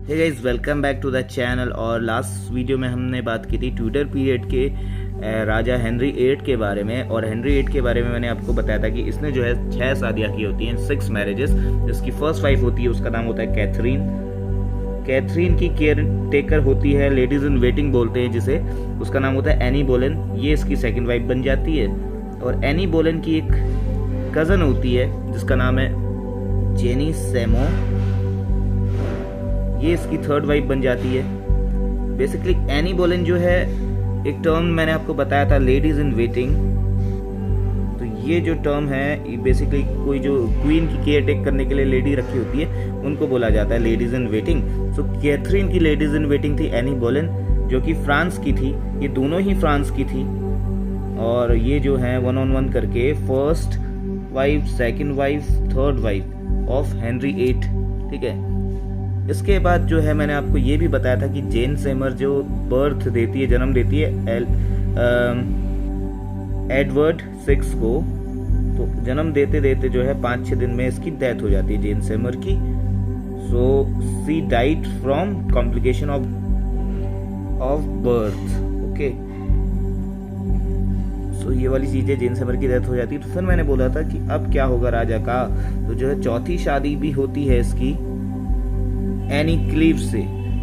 Hey guys, welcome back to the channel. और last video में हमने बात की थी ट्यूडर पीरियड के राजा हेनरी 8 के बारे में। और हेनरी 8 के बारे में मैंने आपको बताया था कि इसने जो है 6 शादियाँ की होती हैं, 6 मैरिजेस। जिसकी फर्स्ट वाइफ होती है उसका नाम होता है कैथरीन। कैथरीन की केयर टेकर होती है, लेडीज इन वेटिंग बोलते हैं जिसे, उसका नाम होता है एनी बोलेन। ये इसकी सेकेंड वाइफ बन जाती है। और एनी बोलेन की एक कज़न होती है जिसका नाम है जेनी सेमो, ये इसकी थर्ड वाइफ बन जाती है। बेसिकली एनी बोलेन जो है, एक टर्म मैंने आपको बताया था लेडीज इन वेटिंग, तो ये जो टर्म है बेसिकली कोई जो क्वीन की केयर टेक करने के लिए लेडी रखी होती है उनको बोला जाता है ladies in waiting. So Catherine की लेडीज इन वेटिंग थी एनी बोलेन, जो कि फ्रांस की थी। ये दोनों ही फ्रांस की थी। और ये जो है 1 on 1 करके first wife, second wife, third wife of Henry 8। ठीक है। इसके बाद जो है मैंने आपको ये भी बताया था कि जेन सेमर जो बर्थ देती है, जन्म देती है एडवर्ड 6 को, तो जन्म देते देते जो है 5-6 दिन में इसकी डेथ हो जाती है जेन सेमर की। So she died from complication of birth. Okay, so ये वाली चीज़ है, जेन सेमर की डेथ हो जाती है। तो फिर मैंने बोला था कि अब क्या होगा राजा का, तो जो है चौथी शादी भी होती है इसकी एनी क्लीव से।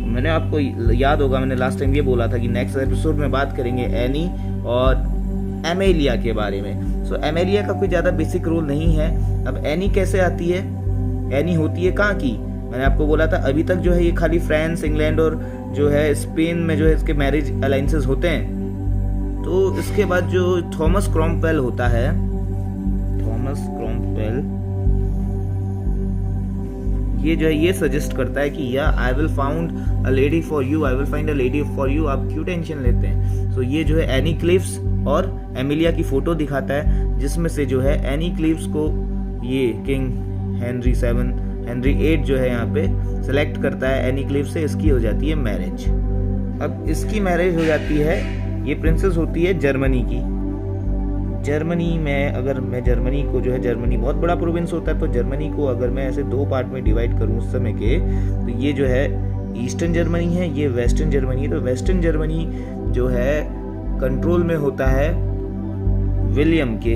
मैंने आपको याद होगा, मैंने लास्ट टाइम ये बोला था कि नेक्स्ट एपिसोड में बात करेंगे एनी और एमेलिया के बारे में। सो एमेलिया का कोई ज़्यादा बेसिक रोल नहीं है। अब एनी कैसे आती है, एनी होती है कहाँ की, मैंने आपको बोला था अभी तक जो है ये खाली फ्रांस, इंग्लैंड और जो है स्पेन में जो है इसके मैरिज अलाइंसेस होते हैं। तो इसके बाद जो थॉमस क्रॉम्वेल होता है, थॉमस क्रॉम्वेल ये जो है ये सजेस्ट करता है कि या I will found a lady for you, I will find a lady for you. आप क्यों टेंशन लेते हैं। सो ये जो है एनी क्लिव्स और एमिलिया की फोटो दिखाता है, जिसमें से जो है एनी क्लिव्स को ये किंग हेनरी 8 जो है यहाँ पे सेलेक्ट करता है एनी क्लिव से। इसकी हो जाती है मैरिज। अब इसकी मैरिज हो जाती है, ये प्रिंसेस होती है जर्मनी की। जर्मनी में अगर मैं जर्मनी को जो है, जर्मनी बहुत बड़ा प्रोविंस होता है, तो जर्मनी को अगर मैं ऐसे 2 पार्ट में डिवाइड करूं उस समय के, तो ये जो है ईस्टर्न जर्मनी है, ये वेस्टर्न जर्मनी है। तो वेस्टर्न जर्मनी जो है कंट्रोल में होता है विलियम के।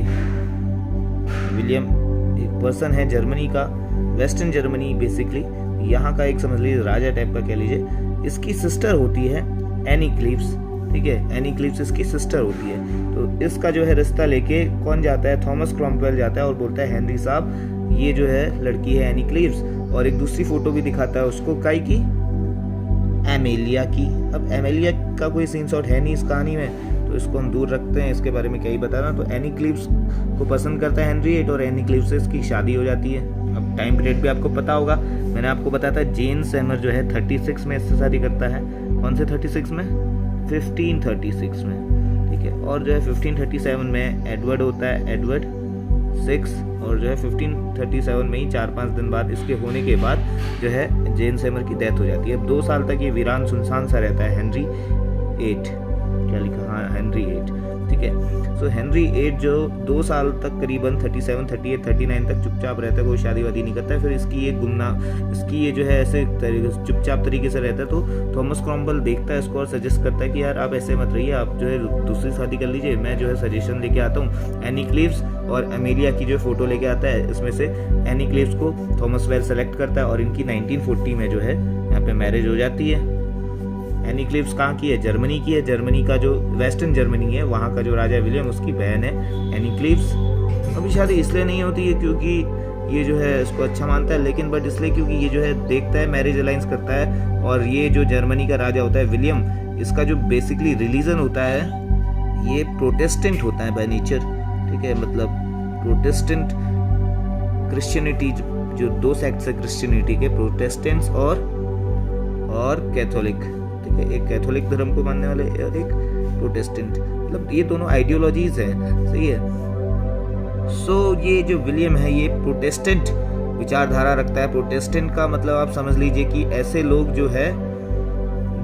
विलियम एक पर्सन है जर्मनी का। वेस्टर्न जर्मनी बेसिकली यहाँ का एक समझ लीजिए राजा टाइप का कह लीजिए। इसकी सिस्टर होती है एनी क्लीव्स। ठीक है, एनी क्लीव्स इसकी सिस्टर होती है। तो इसका जो है रिश्ता लेके कौन जाता है, थॉमस क्रॉम्वेल जाता है और बोलता है हेनरी साहब ये जो है लड़की है एनी क्लीव्स। और एक दूसरी फोटो भी दिखाता है उसको, काई की, एमेलिया की। अब एमेलिया का कोई सीन शॉट है नहीं इस कहानी में, तो इसको हम दूर रखते हैं, इसके बारे में क्या ही बताना। तो एनी क्लीव्स को पसंद करता है हेनरी 8 और एनी क्लीव्स से इसकी शादी हो जाती है। अब टाइम पीरियड भी आपको पता होगा, मैंने आपको बताया था जेन सेमर जो है 36 में इससे शादी करता है। कौन से 36 में, 1536 में। ठीक है। और जो है 1537 में एडवर्ड होता है, एडवर्ड 6। और जो है 1537 में ही 4-5 दिन बाद इसके होने के बाद जो है जेन सेमर की डेथ हो जाती है। अब 2 साल तक ये वीरान सुनसान सा रहता है हेनरी 8। क्या लिखा, हाँ हेनरी 8। ठीक है। सो हेनरी 8 जो 2 साल तक करीबन 37, 38, 39 तक चुपचाप रहता है, कोई शादी वादी नहीं करता है। फिर इसकी ये जो है ऐसे चुपचाप तरीके से रहता है। तो थॉमस क्रॉम्वेल देखता है इसको और सजेस्ट करता है कि यार आप ऐसे मत रहिए, आप जो है दूसरी शादी कर लीजिए। मैं जो है सजेशन लेके आता हूँ एनी क्लीव्स और एमेलिया की जो फोटो लेके आता है। इसमें से एनी क्लीव्स को थॉमस वेल सेलेक्ट करता है और इनकी 1940 में जो है यहाँ पे मैरिज हो जाती है। एनी क्लीव्स कहाँ की है, जर्मनी की है। जर्मनी का जो वेस्टर्न जर्मनी है वहाँ का जो राजा विलियम, उसकी बहन है एनी क्लीव्स। अभी शादी इसलिए नहीं होती है क्योंकि ये जो है इसको अच्छा मानता है, लेकिन बट इसलिए क्योंकि ये जो है देखता है, मैरिज अलाइंस करता है। और ये जो जर्मनी का राजा होता है विलियम, इसका जो बेसिकली रिलीजन होता है ये प्रोटेस्टेंट होता है बाय नेचर। ठीक है, मतलब प्रोटेस्टेंट क्रिश्चियनिटी, जो 2 सेक्ट्स है क्रिश्चियनिटी के, प्रोटेस्टेंट्स और कैथोलिक। एक कैथोलिक धर्म को मानने वाले और एक प्रोटेस्टेंट, मतलब ये दोनों आइडियोलॉजीज हैं। सही है। सो ये जो विलियम है ये प्रोटेस्टेंट विचारधारा रखता है। प्रोटेस्टेंट का मतलब आप समझ लीजिए कि ऐसे लोग जो है,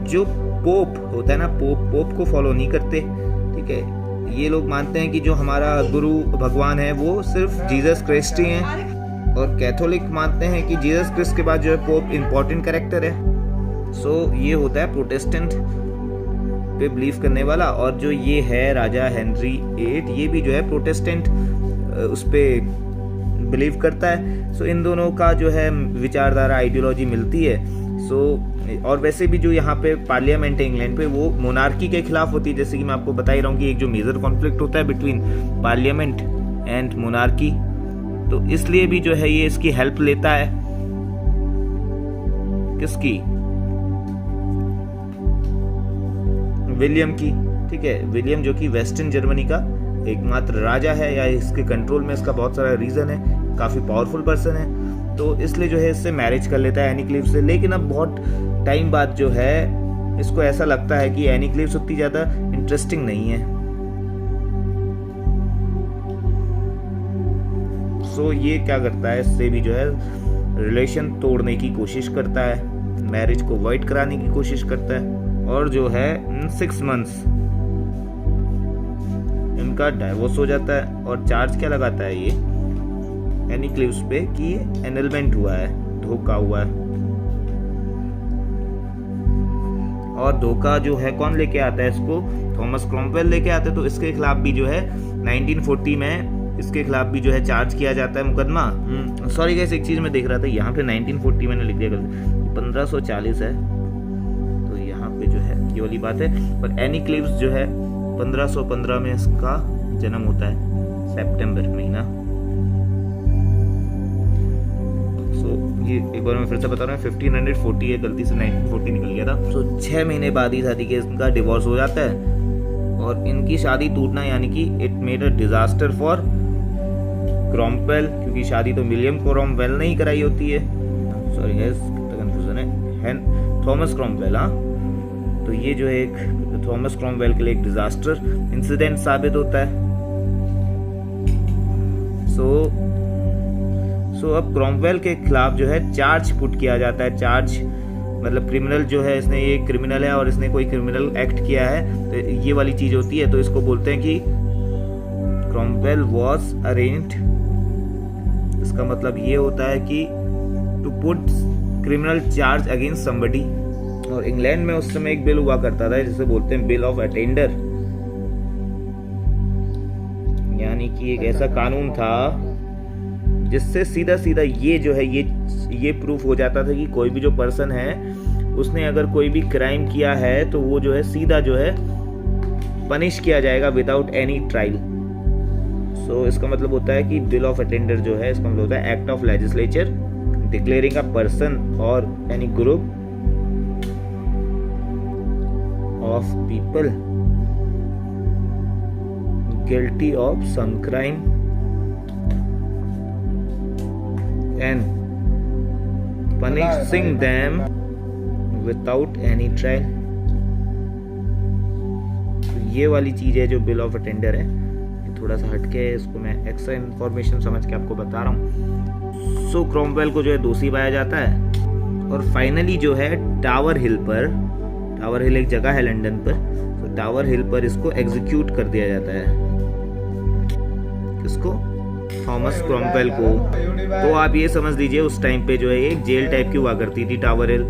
जो पोप होता है ना, पोप को फॉलो नहीं करते। ठीक है, ये लोग मानते हैं कि जो हमारा गुरु भगवान है वो सिर्फ जीसस क्राइस्ट ही हैं। और कैथोलिक मानते हैं कि जीसस क्राइस्ट के बाद जो है पोप इम्पोर्टेंट कैरेक्टर है। सो ये होता है प्रोटेस्टेंट पे बिलीव करने वाला, और जो ये है राजा हेनरी 8 ये भी जो है प्रोटेस्टेंट उस पे बिलीव करता है। सो इन दोनों का जो है विचारधारा आइडियोलॉजी मिलती है। सो और वैसे भी जो यहाँ पे पार्लियामेंट है इंग्लैंड पे वो मोनार्की के खिलाफ होती है, जैसे कि मैं आपको बता ही रहा हूँ कि एक जो मेजर कॉन्फ्लिक्ट होता है बिटवीन पार्लियामेंट एंड मोनार्की, तो इसलिए भी जो है ये इसकी हेल्प लेता है। किसकी? विलियम की। ठीक है, विलियम जो कि वेस्टर्न जर्मनी का एकमात्र राजा है, या इसके कंट्रोल में इसका बहुत सारा रीजन है, काफी पावरफुल पर्सन है, तो इसलिए जो है इससे मैरिज कर लेता है एनी क्लीव से। लेकिन अब बहुत टाइम बाद जो है इसको ऐसा लगता है कि एनी क्लीव उतनी ज्यादा इंटरेस्टिंग नहीं है। सो ये क्या करता है, इससे भी जो है रिलेशन तोड़ने की कोशिश करता है, मैरिज को अवॉइड कराने की कोशिश करता है, और जो है 6 मंथ्स इनका डाइवोर्स हो जाता है। और चार्ज क्या लगाता है ये एनी क्लीव्स पे कि ये एनलमेंट हुआ है, धोखा हुआ है। और धोखा जो है कौन लेके आता है इसको? थॉमस क्रॉमवेल लेके आते हैं। तो इसके खिलाफ भी जो है 1940 में इसके खिलाफ भी जो है चार्ज किया जाता है मुकदमा। सॉरी गाइस, एक चीज मैं देख रहा था यहाँ पे 1940 मैंने लिख दिया, 1540 है, तो यहाँ पे जो है ये वाली बात है। पर एनी क्लीव्स जो है 1515 में इसका जन्म होता है, सितंबर महीना। ये एक बार मैं फिर से बता रहा हूँ, 1540 है, गलती से 1940 निकल गया था। सो 6 महीने बाद ही शादी के इनका डिवोर्स हो जाता है, और इनकी शादी टूटना यानी कि it made a disaster for Cromwell, क्योंकि शादी तो विलियम क्रॉमवेल ने ही कराई होती है। सॉरी गाइस, कितना कंफ्यूजन है, थॉमस क्रॉमवेल। हाँ, तो ये जो है एक थॉमस क्रॉमवेल के लिए एक डिजास्टर इंसिडेंट साबित होता है। सो अब क्रॉमवेल के खिलाफ जो है चार्ज पुट किया जाता है। चार्ज मतलब क्रिमिनल जो है, इसने ये क्रिमिनल है और इसने कोई क्रिमिनल एक्ट किया है, तो ये वाली चीज होती है। तो इसको बोलते हैं कि क्रॉमवेल वॉज अरेंज्ड। इसका मतलब ये होता है कि to put criminal charge against somebody. और इंग्लैंड में उस समय एक बिल हुआ करता था जिसे बोलते हैं बिल ऑफ अटेंडर, यानी कि एक ऐसा कानून था जिससे सीधा सीधा ये जो है ये प्रूफ हो जाता था कि कोई भी जो पर्सन है उसने अगर कोई भी क्राइम किया है तो वो जो है सीधा जो है पनिश किया जाएगा विदाउट एनी ट्रायल। सो इसका मतलब होता है कि बिल ऑफ अटेंडर जो है, इसका मतलब होता है act of legislature declaring a person और any group of people guilty of some crime and punishing them without any trial। तो ये वाली चीज है जो बिल ऑफ अटेंडर है, थोड़ा सा हटके है, इसको मैं एक्स्ट्रा इंफॉर्मेशन समझ के आपको बता रहा हूँ। सो क्रॉमवेल को जो है दोषी पाया जाता है, और फाइनली जो है टावर हिल एक जगह है लंदन पर, तो टावर हिल पर इसको एग्जीक्यूट कर दिया जाता है। किसको? थॉमस क्रॉमवेल को। तो आप ये समझ लीजिए उस टाइम पे जो है एक जेल टाइप की हुआ करती थी टावर हिल,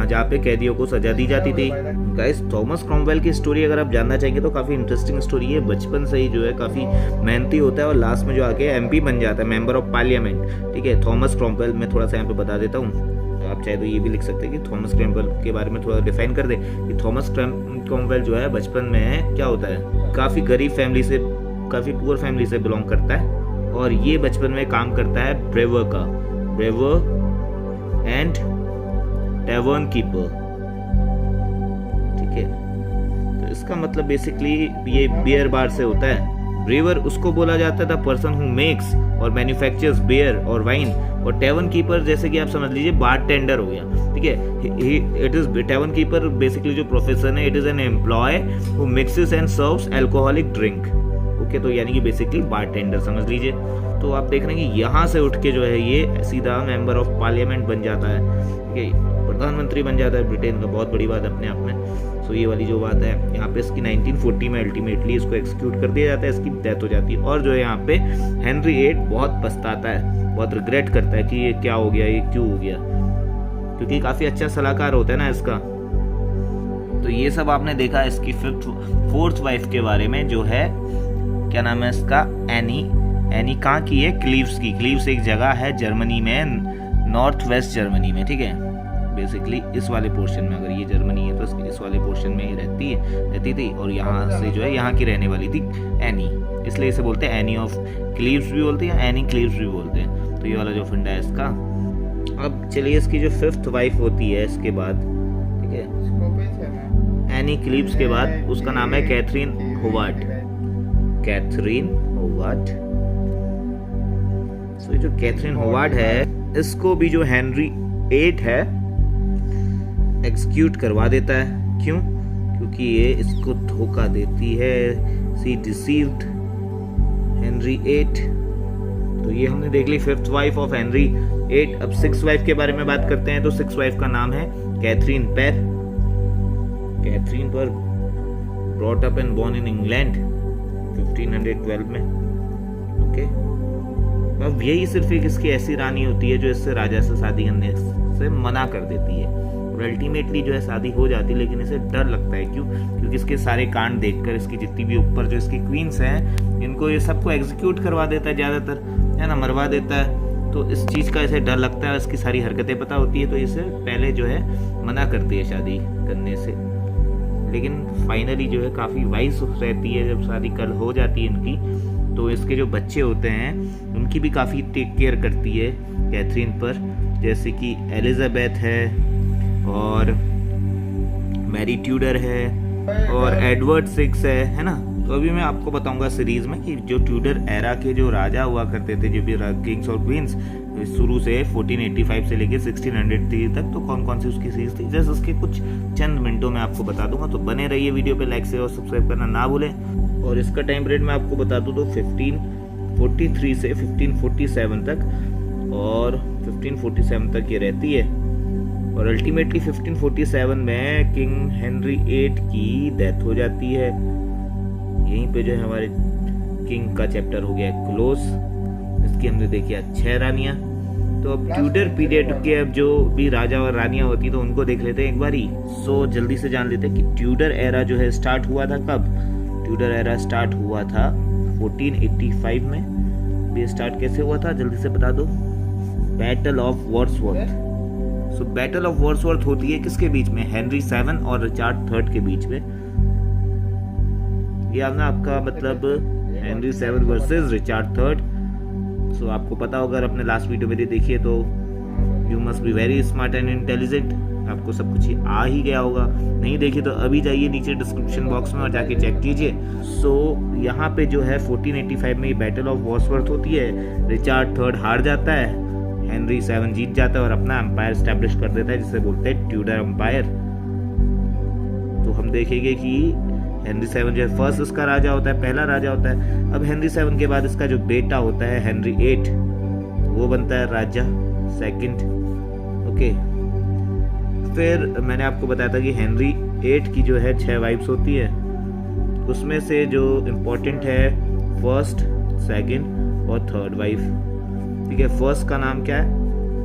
जहाँ पे कैदियों को सजा दी जाती थी। गाइस, थॉमस क्रॉमवेल की स्टोरी अगर आप जानना चाहेंगे तो काफी इंटरेस्टिंग स्टोरी है। बचपन से ही जो है काफी मेहनती होता है और लास्ट में जो आके एमपी बन जाता है, मेंबर ऑफ पार्लियामेंट। ठीक है, थॉमस क्रॉमवेल मैं थोड़ा सा यहाँ पे बता देता हूँ, आप चाहे तो ये भी लिख सकते हैं कि थॉमस क्रॉमवेल के बारे में थोड़ा डिफाइन कर दे कि थॉमस क्रॉमवेल जो है बचपन में क्या होता है, काफी गरीब फैमिली से, काफी पुअर फैमिली से बिलोंग करता है, और ये बचपन में काम करता है ब्रेवर एंड टैवर्न कीपर। ठीक है, तो इसका मतलब बेसिकली ये बियर बार से होता है। ब्रेवर उसको बोला जाता था पर्सन हु मेक्स और मैन्युफैक्चर्स बियर और वाइन, और टैवर्न कीपर जैसे कि आप समझ लीजिए बारटेंडर हो गया। ठीक है, it is tavern keeper basically जो प्रोफेशन है, it is an employee who mixes and serves alcoholic drink. Okay, तो यानी कि बेसिकली बारटेंडर समझ लीजिए। तो आप देख रहे हैं कि यहाँ से उठ के जो है ये सीधा मेंबर ऑफ पार्लियामेंट बन जाता है। ठीक है, प्रधानमंत्री बन जाता है ब्रिटेन का, बहुत बड़ी बात अपने आप में। सो ये वाली जो बात है यहाँ पे इसकी 1940 में अल्टीमेटली इसको एक्सिक्यूट कर दिया जाता है, इसकी डेथ हो जाती है। और जो है यहाँ पे हेनरी 8 बहुत पछताता है, बहुत रिग्रेट करता है कि ये क्या हो गया, ये क्यों हो गया। क्योंकि काफ़ी अच्छा सलाहकार होता है ना इसका। तो ये सब आपने देखा इसकी फोर्थ वाइफ के बारे में, जो है क्या नाम है इसका, एनी कहाँ की है, क्लीव्स की। क्लीव्स एक जगह है जर्मनी में, नॉर्थ वेस्ट जर्मनी में, ठीक है। बेसिकली इस वाले पोर्शन में, अगर ये जर्मनी है तो इस वाले पोर्शन में ही रहती थी, और यहाँ से जो है यहाँ की रहने वाली थी एनी, इसलिए इसे बोलते हैं एनी ऑफ क्लीव्स भी बोलते हैं, एनी क्लीव्स भी बोलते हैं। तो ये वाला जो फंडा है इसका। अब चलिए इसकी जो फिफ्थ वाइफ होती है इसके बाद, ठीक है, एनी क्लीव्स के बाद उसका नाम है कैथरीन होवार्ड। Catherine Howard. तो जो कैथरीन होवार्ड है, इसको भी जो हेनरी 8 है एग्जीक्यूट करवा देता है। क्यों? क्योंकि ये इसको धोखा देती है। सी डिसीव्ड हेनरी 8। तो ये हमने देख ली फिफ्थ वाइफ ऑफ हेनरी 8। अब सिक्स वाइफ के बारे में बात करते हैं। तो सिक्स वाइफ का नाम है Catherine Parr. Catherine Parr brought up and born in England 1512 में। ओके, अब यही सिर्फ एक इसकी ऐसी रानी होती है जो इससे राजा से शादी करने से मना कर देती है, और अल्टीमेटली जो है शादी हो जाती है, लेकिन इसे डर लगता है। क्यों? क्योंकि इसके सारे कांड देखकर इसकी जितनी भी ऊपर जो इसकी क्वींस हैं, इनको ये सबको एग्जीक्यूट करवा देता है ज़्यादातर, है ना, मरवा देता है। तो इस चीज़ का इसे डर लगता है, इसकी सारी हरकतें पता होती है, तो इसे पहले जो है मना करती है शादी करने से। लेकिन फाइनली जो है काफ़ी वाइस रहती है। जब शादी कर हो जाती है इनकी, तो इसके जो बच्चे होते हैं उनकी भी काफ़ी टेक केयर करती है कैथरीन पर, जैसे कि एलिजाबेथ है और मैरी ट्यूडर है और एडवर्ड 6 है ना। तो अभी मैं आपको बताऊंगा सीरीज में कि जो ट्यूडर एरा के जो राजा हुआ करते थे, जो भी किंग्स और क्वींस, शुरू से 1485 से लेके 1603 तक, तो कौन कौन सी उसकी सीरीज थी, जैसे उसके कुछ चंद मिनटों में आपको बता दूंगा। तो बने रहिए वीडियो पे, लाइक से और सब्सक्राइब करना ना भूलें। और इसका टाइम पीरियड मैं आपको बता दूं तो 1543 से 1547 तक, और 1547 तक ये रहती है। और अल्टीमेटली 1547 में किंग हेनरी 8 की डेथ हो जाती है। यहीं पे जो है हमारे किंग का चैप्टर हो गया क्लोज। इसकी हमने देखी 6 रानियां। तो अब ट्यूडर पीरियड के अब जो भी राजा और रानियां होती तो उनको देख लेते हैं एक बारी। सो जल्दी से जान लेते हैं कि ट्यूडर एरा जो है स्टार्ट हुआ था कब। ट्यूडर एरा स्टार्ट हुआ था 1485 में। ये स्टार्ट कैसे हुआ था जल्दी से बता दो। Battle of Wordsworth. So battle of Wordsworth होती है किसके बीच में, हेनरी 7 और रिचर्ड 3 के बीच में। ये आपका मतलब हेनरी 7 वर्सेस रिचर्ड 3। सो आपको पता होगा, अगर अपने लास्ट वीडियो मेरी देखिए तो you must be very smart and intelligent, आपको सब कुछ आ ही गया होगा। नहीं देखिए तो अभी जाइए नीचे डिस्क्रिप्शन बॉक्स में और जाके चेक कीजिए। सो यहाँ पे जो है 1485 में बैटल ऑफ वॉर्ड्सवर्थ होती है। रिचर्ड 3 हार जाता है, हेनरी 7 जीत जाता है और अपना एम्पायर स्टैब्लिश कर देता है, जिसे बोलते हैं ट्यूडर एम्पायर। तो हम देखेंगे कि हेनरी 7 जो है फर्स्ट इसका राजा होता है, पहला राजा होता है। अब हेनरी 7 के बाद इसका जो बेटा होता है हेनरी 8, वो बनता है राजा सेकंड। ओके, फिर मैंने आपको बताया था कि हेनरी 8 की जो है 6 वाइफ्स होती है। उसमें से जो इम्पोर्टेंट है फर्स्ट, सेकंड और थर्ड वाइफ। ठीक है, फर्स्ट का नाम क्या है,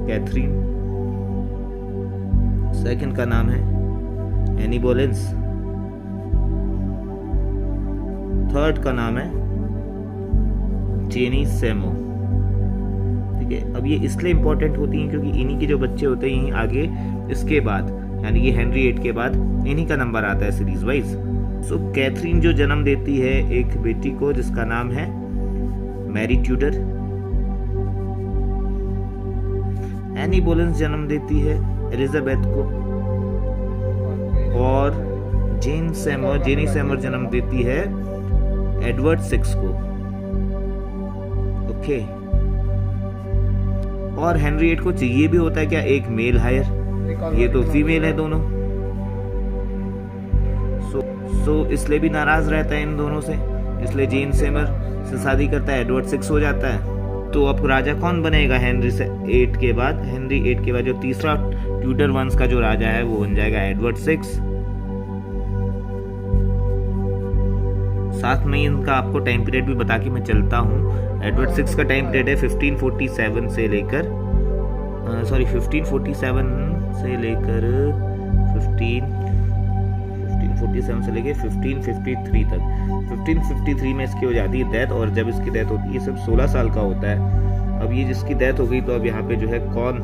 कैथरीन। सेकंड का नाम है एनी बोलेंस। थर्ड का नाम है जेनी सेमो। ठीक है, अब ये इसलिए इंपॉर्टेंट होती हैं क्योंकि इन्हीं के जो बच्चे होते हैं यहीं आगे इसके बाद, यानी कि हेनरी 8 के बाद इन्हीं का नंबर आता है सीरीज वाइज। सो कैथरीन जो जन्म देती है एक बेटी को जिसका नाम है मैरी ट्यूडर। एनी बोलेंस जन्म देती है एलिजाबेथ को, और जेनी सेमर जन्म देती है एडवर्ड 6 को। ओके, और हेनरी 8 को चाहिए भी होता है क्या, एक मेल हायर। ये तो फीमेल है दोनों। सो इसलिए भी नाराज रहता है इन दोनों से, इसलिए जेन सेमर से शादी करता है, एडवर्ड 6 हो जाता है। तो अब राजा कौन बनेगा हेनरी 8 के बाद? हेनरी 8 के बाद जो तीसरा ट्यूडर वंश का जो राजा है वो बन जाएगा एडवर्ड 6। साथ में इनका आपको टाइम पीरियड भी बता के मैं चलता हूँ। एडवर्ड 6 का टाइम पीरियड है 1547 से लेकर 1547 से लेकर 1547 से लेकर 1553 तक। 1553 में इसकी हो जाती है डेथ, और जब इसकी डेथ होती है सिर्फ 16 साल का होता है। अब ये जिसकी डेथ हो गई, तो अब यहाँ पे जो है कौन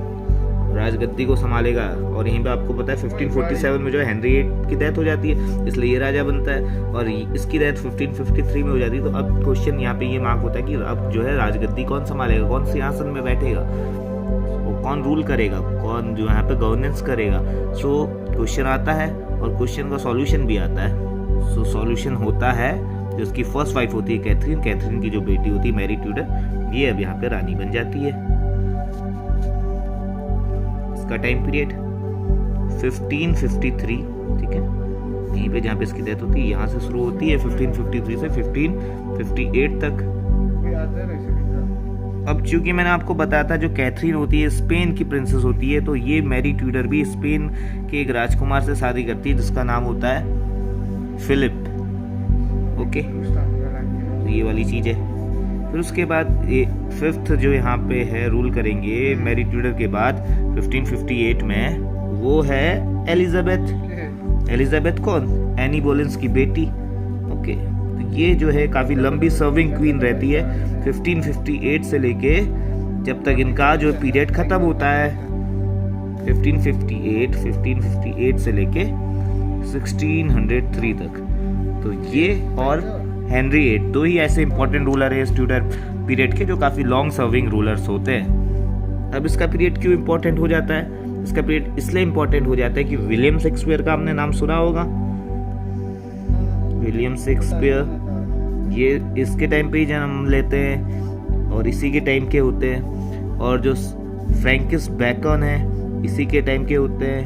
राजगद्दी को संभालेगा। और यहीं पे आपको पता है 1547 में जो है हेनरी VIII की डेथ हो जाती है, इसलिए ये राजा बनता है, और इसकी डेथ 1553 में हो जाती है। तो अब क्वेश्चन यहाँ पे ये मार्क होता है कि अब जो है राजगद्दी कौन संभालेगा, कौन सिंहासन में बैठेगा, वो कौन रूल करेगा, कौन जो यहाँ पे गवर्नेंस करेगा। सो क्वेश्चन आता है और क्वेश्चन का सॉल्यूशन भी आता है। सो सॉल्यूशन होता है जो उसकी फर्स्ट वाइफ होती है कैथरीन की जो बेटी होती है मैरी ट्यूडर, ये अब यहाँ पे रानी बन जाती है। इसका टाइम पीरियड 1553, ठीक है, यहीं पे जहाँ पे इसकी डेथ होती है यहाँ से शुरू होती है 1553 से 1558 तक। अब चूंकि मैंने आपको बताया था जो कैथरीन होती है स्पेन की प्रिंसेस होती है, तो ये मैरी ट्यूडर भी स्पेन के एक राजकुमार से शादी करती है जिसका नाम होता है फिलिप। ओके, तो ये वाली चीज है। फिर उसके बाद ये फिफ्थ जो यहाँ पे है रूल करेंगे मैरी ट्यूडर के बाद 1558 में, वो है एलिजाबेथ कौन, एनी बोलेंस की बेटी। ओके, तो ये जो है काफी लंबी सर्विंग क्वीन रहती है 1558 से लेके जब तक इनका जो पीरियड खत्म होता है 1558 से लेके 1603 तक। तो ये और हेनरी VIII दो ही ऐसे इंपॉर्टेंट रूलर है इस ट्यूडर पीरियड के जो काफी लॉन्ग सर्विंग रूलर्स होते हैं। अब इसका पीरियड क्यों इंपॉर्टेंट हो जाता है? इसका पीरियड इसलिए इंपॉर्टेंट हो जाता है कि विलियम शेक्सपियर का आपने नाम सुना होगा। विलियम शेक्सपियर ये इसके टाइम पे ही जन्म लेते हैं और इसी के टाइम के होते हैं, और जो फ्रैंकिस बैकन है इसी के टाइम के होते हैं।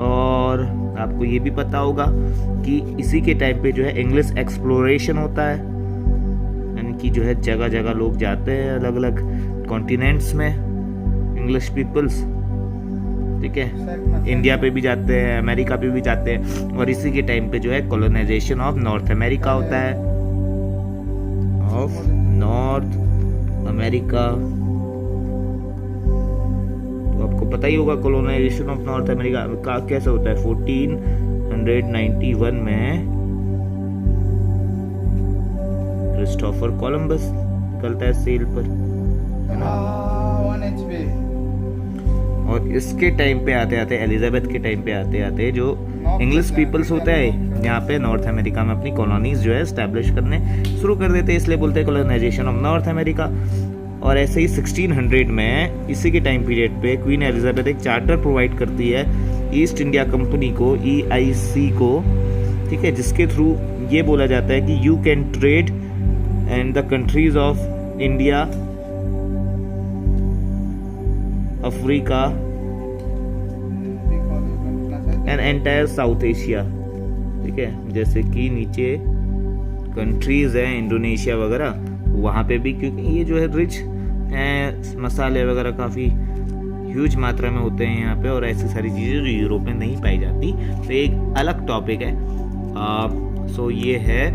और आपको ये भी पता होगा कि इसी के टाइम पे जो है इंग्लिश एक्सप्लोरेशन होता है, यानी कि जो है जगह जगह लोग जाते हैं अलग अलग कॉन्टिनेंट्स में, इंग्लिश पीपल्स, ठीक है, इंडिया पे भी जाते हैं, अमेरिका पे भी जाते हैं। और इसी के टाइम पे जो है कॉलोनाइजेशन ऑफ नॉर्थ अमेरिका होता है, ऑफ नॉर्थ अमेरिका। आपको पता ही होगा कॉलोनाइजेशन ऑफ नॉर्थ अमेरिका का कैसे होता है। 1491 में क्रिस्टोफर कोलंबस निकलता है सेल पर, है ना। और इसके टाइम पे आते आते एलिजाबेथ के टाइम पे आते आते जो इंग्लिश पीपल्स होते हैं यहाँ पे नॉर्थ अमेरिका में अपनी कॉलोनीज जो है एस्टैब्लिश करने शुरू कर देते हैं, इसलिए बोलते हैं कॉलोनाइजेशन ऑफ नॉर्थ अमेरिका। और ऐसे ही 1600 में इसी के टाइम पीरियड पे क्वीन एलिजाबेथ एक चार्टर प्रोवाइड करती है ईस्ट इंडिया कंपनी को, EIC को, ठीक है, जिसके थ्रू ये बोला जाता है कि you can trade and the countries of India, Africa and entire south Asia, ठीक है, जैसे कि नीचे कंट्रीज हैं इंडोनेशिया वगैरह, वहाँ पे भी, क्योंकि ये जो है रिच हैं, मसाले वगैरह काफ़ी ह्यूज मात्रा में होते हैं यहाँ पे, और ऐसी सारी चीज़ें जो यूरोप में नहीं पाई जाती, तो एक अलग टॉपिक है। सो ये है,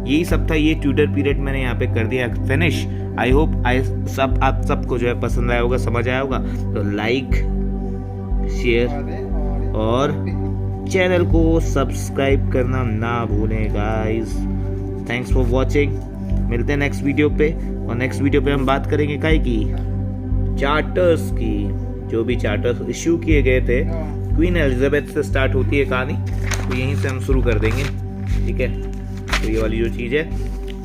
यही सब था, ये ट्यूडर पीरियड मैंने यहाँ पे कर दिया फिनिश। आई होप आप सबको जो है पसंद आया होगा, समझ आया होगा। तो लाइक, शेयर और चैनल को सब्सक्राइब करना ना भूलें गाइस। थैंक्स फॉर वॉचिंग, मिलते हैं नेक्स्ट वीडियो पे। और नेक्स्ट वीडियो पे हम बात करेंगे काय की, चार्टर्स की, जो भी चार्टर्स इश्यू किए गए थे। क्वीन एलिजाबेथ से स्टार्ट होती है कहानी, तो यहीं से हम शुरू कर देंगे, ठीक है। तो ये वाली जो चीज़ है,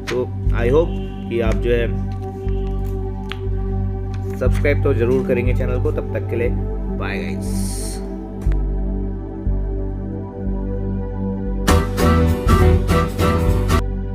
तो आई होप कि आप जो है सब्सक्राइब तो जरूर करेंगे चैनल को। तब तक के लिए बाय गाइस।